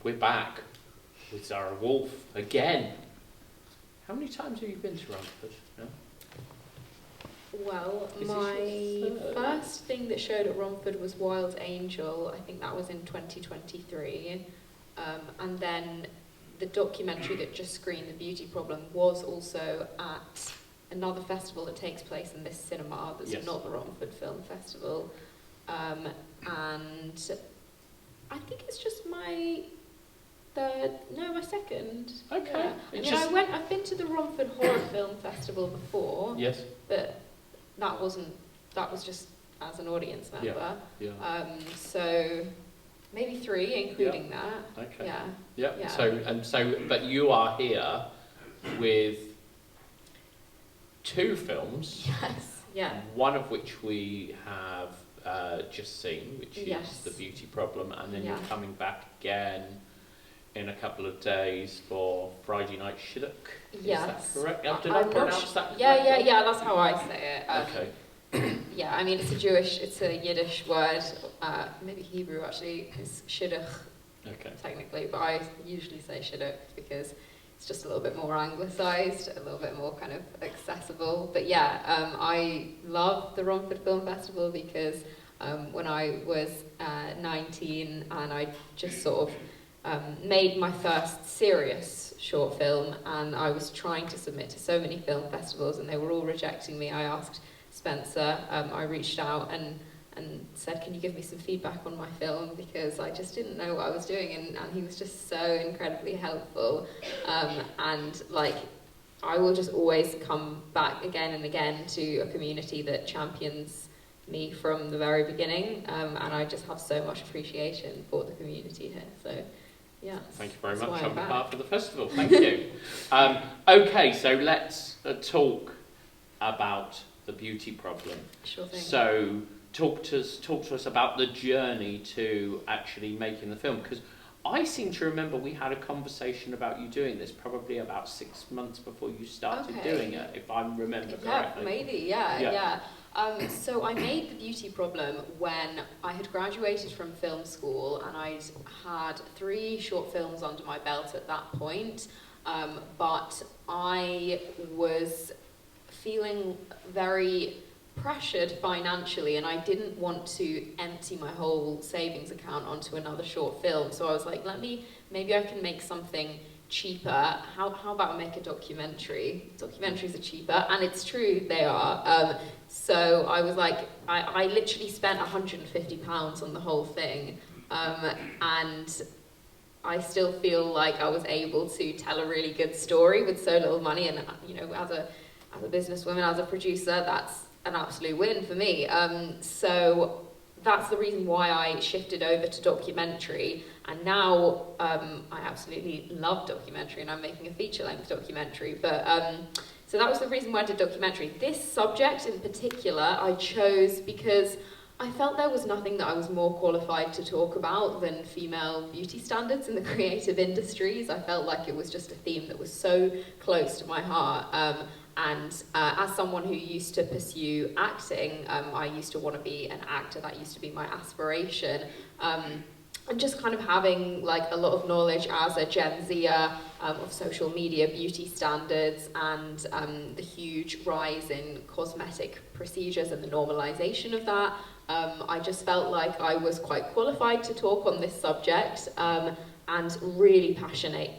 we're back with Zara Woolf again. How many times have you been to Romford? No? Well, Is my first thing that showed at Romford was Wild Angel. I think that was in 2023. And then the documentary that just screened The Beauty Problem was also at another festival that takes place in this cinema that's not the Romford Film Festival. And I think it's just my second. Okay. Yeah. I've been to the Romford Horror Film Festival before. Yes. But that was just as an audience member. Yeah. So maybe 3, including that. Okay. Yeah. So, but you are here with 2 films. Yes. Yeah. One of which we have just seen, which is The Beauty Problem, and then you're coming back again in a couple of days for Friday Night Shidduch. Yes. Is that correct? Did I pronounce that correctly? Yeah, that's how I say it. Okay. Yeah, I mean, it's a Yiddish word, maybe Hebrew actually, it's Shidduch, technically, but I usually say Shidduch because it's just a little bit more anglicised, a little bit more kind of accessible. But yeah, I love the Romford Film Festival because when I was 19 and I just sort of made my first serious short film, and I was trying to submit to so many film festivals and they were all rejecting me. I asked Spencer, I reached out and said, can you give me some feedback on my film, because I just didn't know what I was doing, and he was just so incredibly helpful, and like I will just always come back again and again to a community that champions me from the very beginning, and I just have so much appreciation for the community here. So yeah. Thank you very much on behalf of the festival. Thank you. Okay, so let's talk about The Beauty Problem. Sure thing. So talk to us about the journey to actually making the film, because I seem to remember we had a conversation about you doing this probably about 6 months before you started doing it, if I remember correctly. Yeah, maybe, yeah. So I made The Beauty Problem when I had graduated from film school, and I'd had 3 short films under my belt at that point, but I was feeling very pressured financially, and I didn't want to empty my whole savings account onto another short film. So I was like, maybe I can make something cheaper. How about I make a documentary? Documentaries are cheaper, and it's true, they are. So I was like, I literally spent £150 on the whole thing, and I still feel like I was able to tell a really good story with so little money, and as a businesswoman, as a producer, that's an absolute win for me. So that's the reason why I shifted over to documentary, and now I absolutely love documentary, and I'm making a feature-length documentary. But so that was the reason why I did documentary. This subject in particular I chose because I felt there was nothing that I was more qualified to talk about than female beauty standards in the creative industries. I felt like it was just a theme that was so close to my heart. And as someone who used to pursue acting, I used to want to be an actor. That used to be my aspiration. And just kind of having like a lot of knowledge as a Gen Zer of social media beauty standards, and the huge rise in cosmetic procedures and the normalization of that. I just felt like I was quite qualified to talk on this subject. And really passionate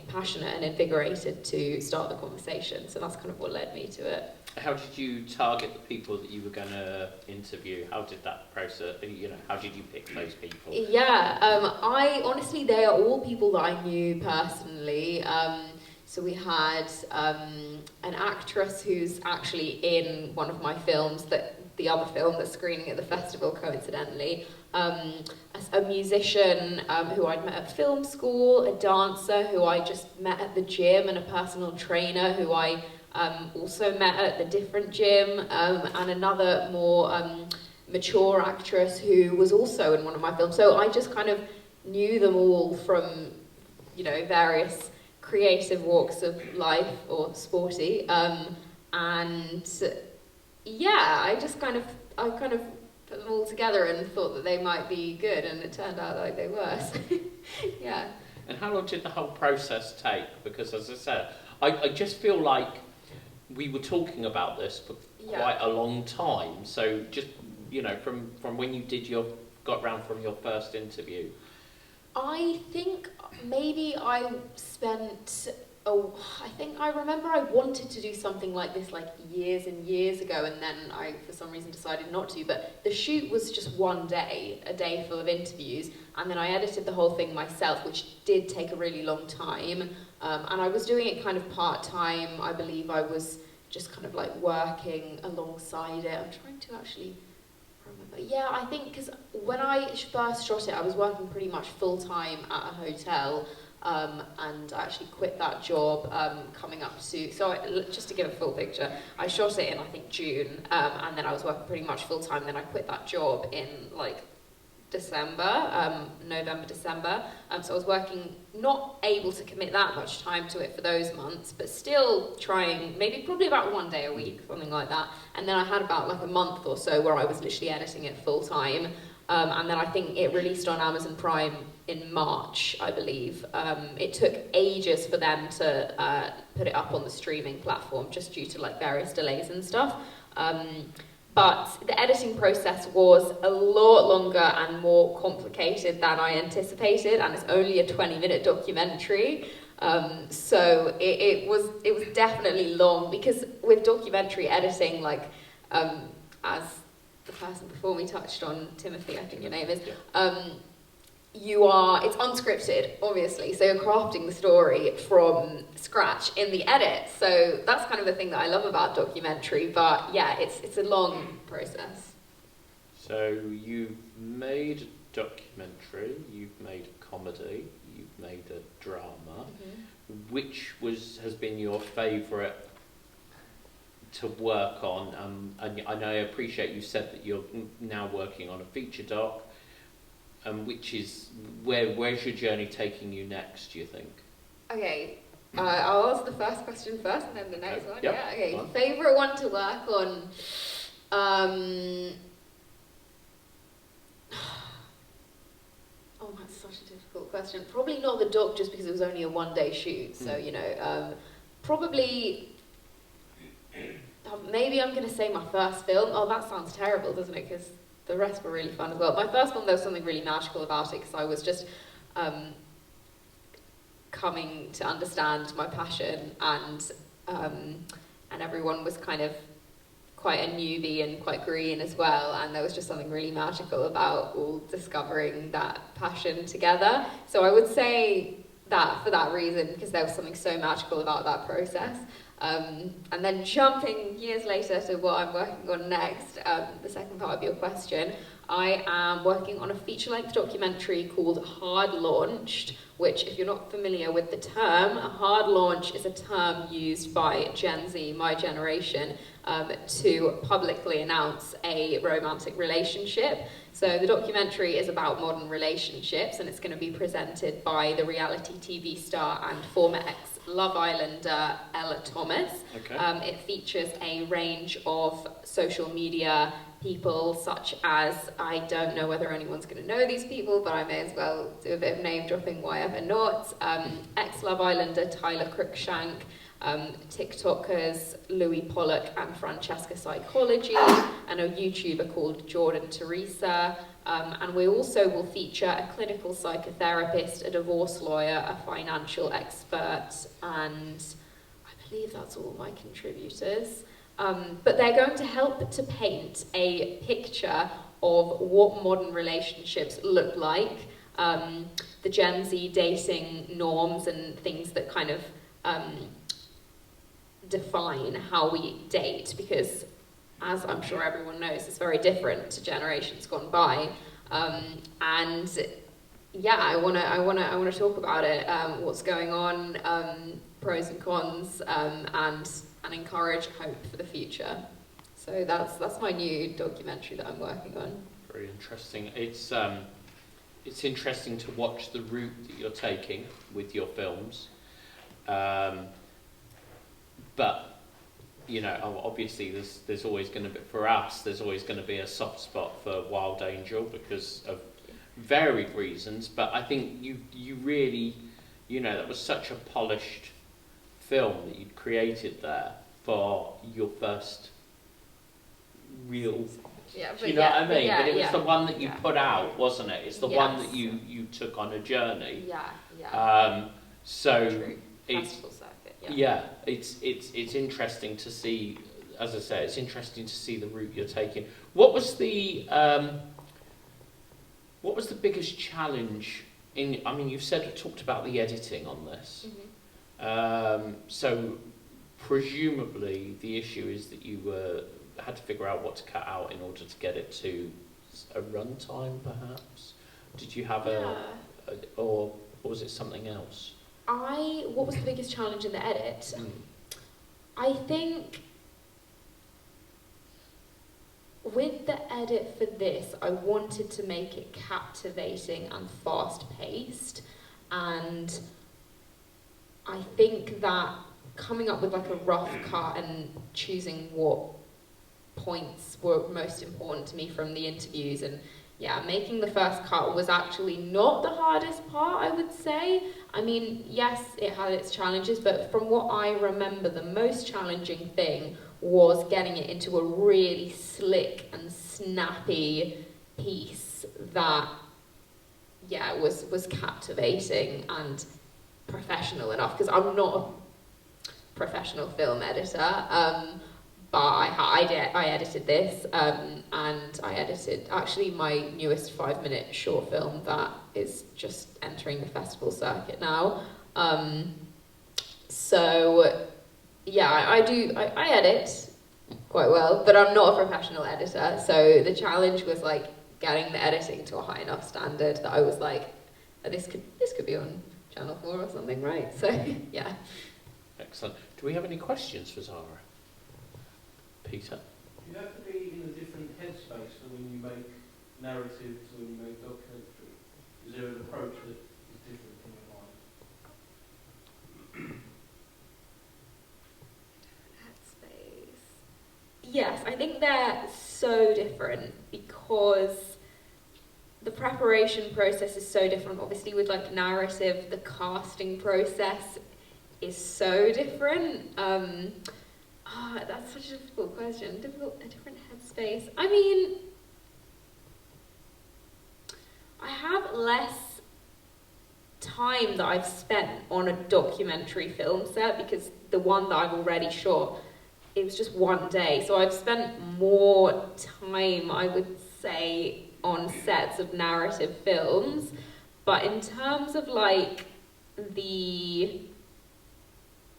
and invigorated to start the conversation. So that's kind of what led me to it. How did you target the people that you were going to interview? How did that process, how did you pick those people? Yeah, I honestly, they are all people that I knew personally. So we had an actress who's actually in one of my films, the other film that's screening at the festival coincidentally, a musician who I'd met at film school, a dancer who I just met at the gym, and a personal trainer who I also met at the different gym, and another more mature actress who was also in one of my films. So I just kind of knew them all from, various creative walks of life or sporty, and yeah, I kind of put them all together and thought that they might be good, and it turned out like they were. So, yeah. And how long did the whole process take? Because as I said, I just feel like we were talking about this for quite a long time. So just, you know, from when you got round from your first interview. I think maybe I spent, I think I remember I wanted to do something like this like years and years ago, and then I, for some reason, decided not to. But the shoot was just one day, a day full of interviews, and then I edited the whole thing myself, which did take a really long time. And I was doing it kind of part-time. I believe I was just kind of like working alongside it. I'm trying to actually remember. Yeah, I think because when I first shot it, I was working pretty much full-time at a hotel. And I actually quit that job coming up to, just to give a full picture, I shot it in I think June, and then I was working pretty much full time, then I quit that job in like December, November, December, so I was working, not able to commit that much time to it for those months, but still trying, probably about one day a week, something like that, and then I had about like a month or so where I was literally editing it full time. And then I think it released on Amazon Prime in March, I believe. It took ages for them to put it up on the streaming platform, just due to like various delays and stuff. But the editing process was a lot longer and more complicated than I anticipated, and it's only a 20-minute documentary. So it was definitely long, because with documentary editing, like as the person before me touched on, Timothy, I think your name is, it's unscripted, obviously, so you're crafting the story from scratch in the edit, so that's kind of the thing that I love about documentary, but yeah, it's a long process. So you've made a documentary, you've made a comedy, you've made a drama. Which has been your favourite to work on, and I appreciate you said that you're now working on a feature doc, which is, where's your journey taking you next, do you think? Okay, I'll answer the first question first and then the next one. Yep. Yeah, okay. Favourite one to work on? Oh, that's such a difficult question. Probably not the doc, just because it was only a one-day shoot, so, you know, probably... maybe I'm going to say my first film. Oh, that sounds terrible, doesn't it? Because the rest were really fun as well. My first film, there was something really magical about it, because I was just coming to understand my passion, and everyone was kind of quite a newbie and quite green as well, and there was just something really magical about all discovering that passion together. So I would say that for that reason, because there was something so magical about that process. And then jumping years later to what I'm working on next, the second part of your question, I am working on a feature-length documentary called Hard Launched, which, if you're not familiar with the term, a hard launch is a term used by Gen Z, my generation, to publicly announce a romantic relationship. So the documentary is about modern relationships, and it's going to be presented by the reality TV star and former ex-Love Islander Ella Thomas. Okay. It features a range of social media people, such as, I don't know whether anyone's going to know these people, but I may as well do a bit of name dropping, why ever not. Ex-Love Islander Tyler Cruikshank, TikTokers Louis Pollock and Francesca Psychology, and a YouTuber called Jordan Teresa. And we also will feature a clinical psychotherapist, a divorce lawyer, a financial expert, and I believe that's all my contributors. But they're going to help to paint a picture of what modern relationships look like, the Gen Z dating norms and things that kind of define how we date, because, as I'm sure everyone knows, it's very different to generations gone by. And yeah, I wanna talk about it, what's going on, pros and cons, and encourage hope for the future. So that's my new documentary that I'm working on. Very interesting. It's interesting to watch the route that you're taking with your films. But you know, obviously there's always going to be, for us, there's always going to be a soft spot for Wild Angel because of varied reasons. But I think you really that was such a polished film that you'd created there for your first real. Yeah, Do you know what I mean? Yeah, but it was the one that you put out, wasn't it? It's the one Yes. that you took on a journey. Yeah. So True. it's Festival circuit. it's interesting to see. As I say, it's interesting to see the route you're taking. What was the biggest challenge in? I mean, you've talked about the editing on this. So presumably the issue is that you had to figure out what to cut out in order to get it to a runtime, perhaps. Did you have or was it something else? What was the biggest challenge in the edit? I think with the edit for this, I wanted to make it captivating and fast-paced, and I think that coming up with like a rough cut and choosing what points were most important to me from the interviews, and making the first cut was actually not the hardest part, I would say. I mean, yes, it had its challenges, but from what I remember, the most challenging thing was getting it into a really slick and snappy piece that, was captivating and professional enough, because I'm not a professional film editor, but I edited this, and I edited actually my newest 5-minute short film that is just entering the festival circuit now. I edit quite well, but I'm not a professional editor, so the challenge was like getting the editing to a high enough standard that I was like, this could be on Channel 4 or something, right? So yeah. Excellent. Do we have any questions for Zara? Peter? You have to be in a different headspace for when you make narratives or when you make documentary. Is there an approach that is different in your mind? Headspace. Yes, I think they're so different because the preparation process is so different. Obviously, with like narrative, the casting process is so different. That's such a difficult question. A different headspace. I mean, I have less time that I've spent on a documentary film set because the one that I've already shot, it was just one day. So I've spent more time, I would say, on sets of narrative films. But in terms of like the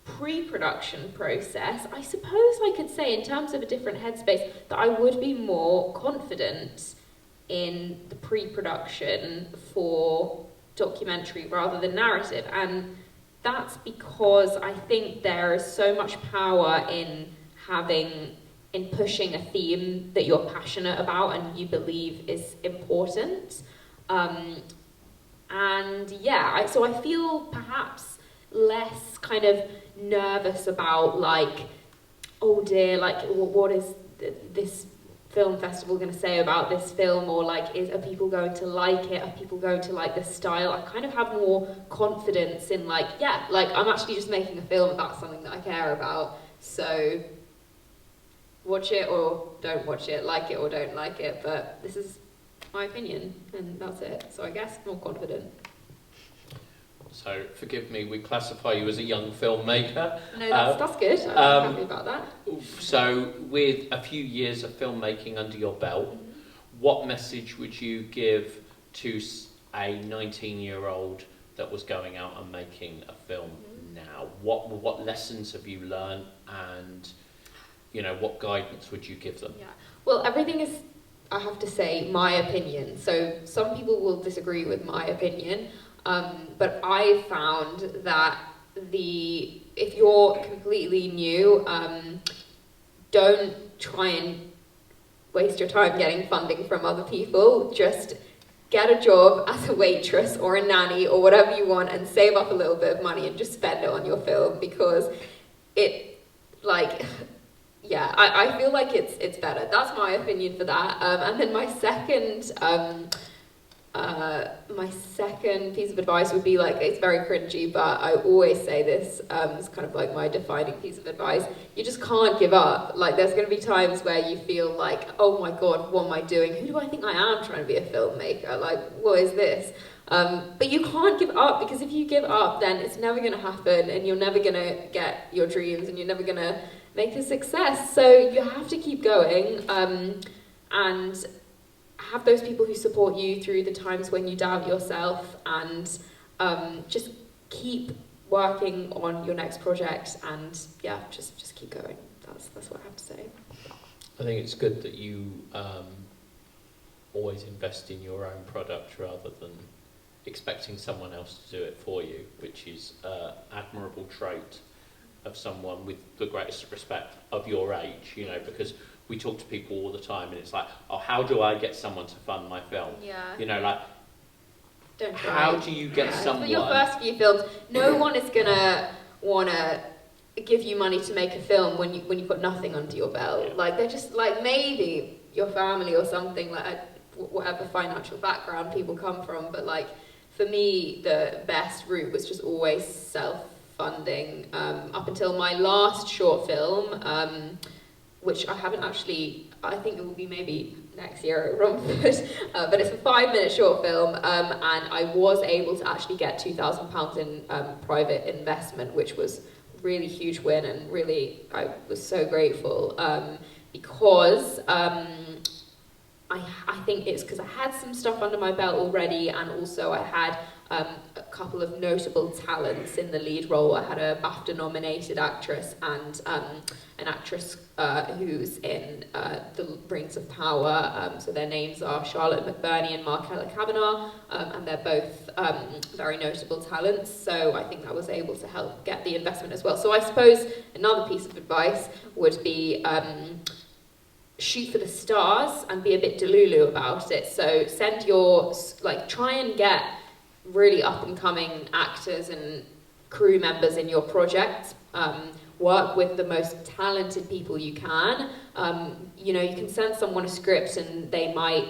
pre-production process, I suppose I could say in terms of a different headspace that I would be more confident in the pre-production for documentary rather than narrative, and that's because I think there is so much power in pushing a theme that you're passionate about and you believe is important, so I feel perhaps less kind of nervous about like, oh dear, like what is this film festival going to say about this film, or like are people going to like it, are people going to like the style. I kind of have more confidence in like I'm actually just making a film about something that I care about, so watch it or don't watch it, like it or don't like it, but this is my opinion and that's it. So I guess more confident. So, forgive me, we classify you as a young filmmaker. No, that's good. I'm happy about that. So, with a few years of filmmaking under your belt, what message would you give to a 19-year-old that was going out and making a film now? What lessons have you learned, and what guidance would you give them? Yeah. Well, everything is, I have to say, my opinion. So some people will disagree with my opinion. But I found that if you're completely new, don't try and waste your time getting funding from other people. Just get a job as a waitress or a nanny or whatever you want and save up a little bit of money and just spend it on your film, because I feel like it's better. That's my opinion for that. And then my second My second piece of advice would be like, it's very cringy, but I always say this, it's kind of like my defining piece of advice. You just can't give up. Like, there's going to be times where you feel like, oh my god, what am I doing? Who do I think I am trying to be a filmmaker? Like, what is this? But you can't give up, because if you give up, then it's never going to happen, and you're never going to get your dreams, and you're never going to make a success. So you have to keep going, and have those people who support you through the times when you doubt yourself, and just keep working on your next project, and yeah, just keep going. That's what I have to say. I think it's good that you always invest in your own product rather than expecting someone else to do it for you, which is an admirable trait of someone with the greatest respect of your age, you know, because we talk to people all the time and it's like, oh, how do I get someone to fund my film? Yeah. You know, like, don't try. How do you get someone... For your first few films, no one is going to want to give you money to make a film when you've got nothing under your belt. Yeah. Like, they're just, like, maybe your family or something, like, whatever financial background people come from, but, like, for me, the best route was just always self-funding. Up until my last short film, which I haven't actually, I think it will be maybe next year at Romford, but it's a 5-minute short film, and I was able to actually get £2,000 in private investment, which was a really huge win, and really, I was so grateful, because I think it's because I had some stuff under my belt already, and also I had a couple of notable talents in the lead role. I had a BAFTA-nominated actress and an actress who's in The Rings of Power. So their names are Charlotte McBurney and Markella Kavanagh, and they're both very notable talents. So I think that was able to help get the investment as well. So I suppose another piece of advice would be shoot for the stars and be a bit delulu about it. So send your, like, try and get really up-and-coming actors and crew members in your project. Work with the most talented people you can. You know, you can send someone a script and they might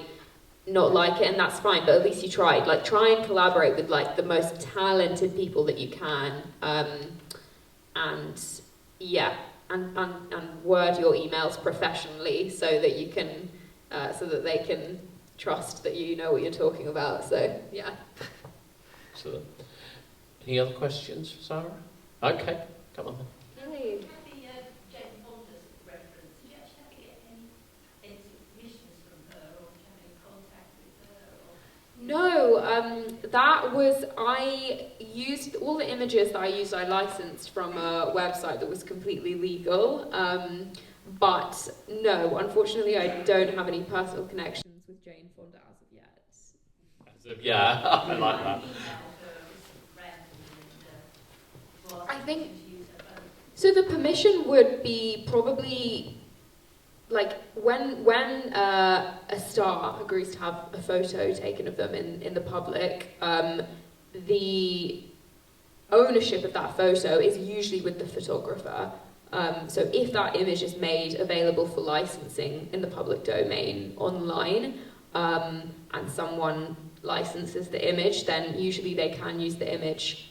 not like it, and that's fine, but at least you tried. Like, try and collaborate with, like, the most talented people that you can. And yeah, and word your emails professionally so that you can, so that they can trust that you know what you're talking about. So yeah. Excellent. Any other questions for Zara? Okay, come on then. Hey. Jane Fonda's reference, did you actually have to get any submissions from her, or did you have any contact with her? No, that was, I used, all the images that I used, I licensed from a website that was completely legal, but no, unfortunately I don't have any personal connections with Jane Fonda as of yet. Yeah, I like that. I think, so the permission would be probably, like, when a star agrees to have a photo taken of them in the public, the ownership of that photo is usually with the photographer. So if that image is made available for licensing in the public domain online, and someone licenses the image, then usually they can use the image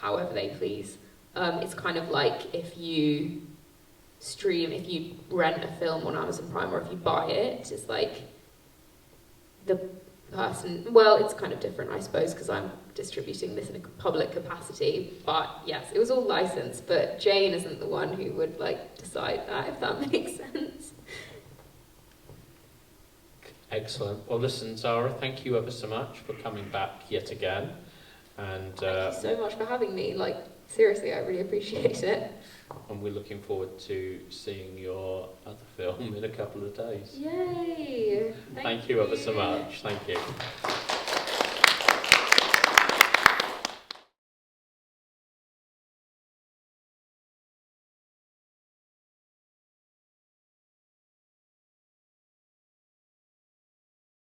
however they please. It's kind of like if you rent a film on Amazon Prime, or if you buy it, it's like the person, well, it's kind of different, I suppose, because I'm distributing this in a public capacity, but yes, it was all licensed, but Jane isn't the one who would, like, decide that, if that makes sense. Excellent. Well, listen, Zara, thank you ever so much for coming back yet again. And thank you so much for having me. Like, seriously, I really appreciate it. And we're looking forward to seeing your other film in a couple of days. Yay! Thank you ever so much. Thank you.